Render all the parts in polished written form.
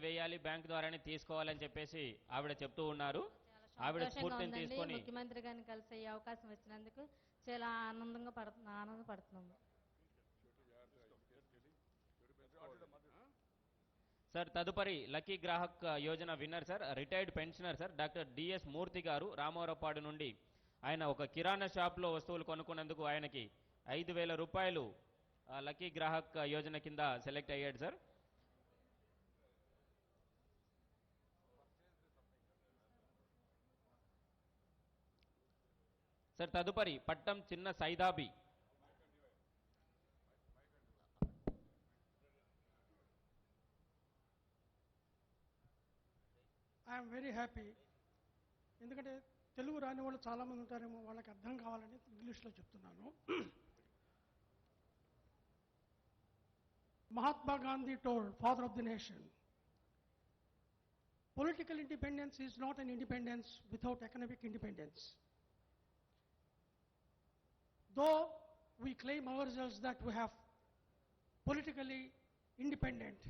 వేయాలి, బ్యాంక్ ద్వారానే తీసుకోవాలని చెప్పేసి ఆవిడ చెప్తూ ఉన్నారు. ఆవిడ సంతోషంగా స్ఫూర్తిని ఉందండి. తీసుకొని ముఖ్యమంత్రి గారిని కలిసే ఈ అవకాశం ఇచ్చినందుకు చాలా ఆనందపడుతున్నాము. సార్ తదుపరి lucky Grahak Yojana winner sir retired pensioner sir doctor DS Murthy గారు రామవరపాడు నుండి. ఆయన ఒక కిరాణా షాప్లో వస్తువులు కొనుక్కున్నందుకు ఆయనకి 5,000 రూపాయలు లక్కీ గ్రాహక్ యోజన కింద సెలెక్ట్ అయ్యాడు సార్. సార్ తదుపరి పట్టం చిన్న సైదాబి. I'm very happy. ఎందుకంటే తెలుగు రాని వాళ్ళు చాలామంది ఉంటారేమో, వాళ్ళకి అర్థం కావాలని ఇంగ్లీష్లో చెప్తున్నాను. Mahatma Gandhi told, father of the nation, political independence is not an independence without economic independence. Though we claim ourselves that we have politically independent,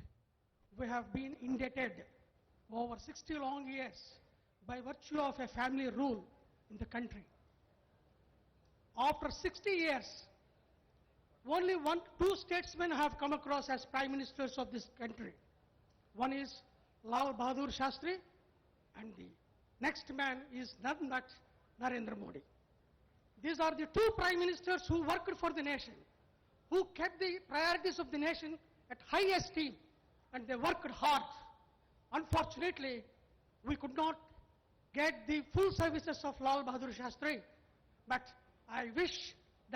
we have been indebted over 60 long years by virtue of a family rule in the country. After 60 years, only two statesmen have come across as prime ministers of this country. One is Lal Bahadur Shastri, and the next man is none but Narendra Modi. These are the two prime ministers who worked for the nation, who kept the priorities of the nation at high esteem, and they worked hard. Unfortunately, we could not get the full services of Lal Bahadur Shastri, but I wish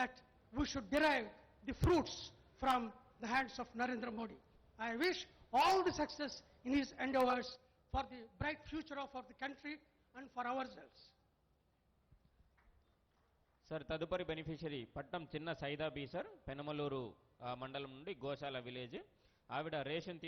that we should derive the fruits from the hands of Narendra Modi. I wish all the success in his endeavors for the bright future of the country and for ourselves. Sir తదుపరి beneficiary పట్టం చిన్న Saidabi sir Penamaluru మండలం నుండి గోశాల village. ఆవిడ ration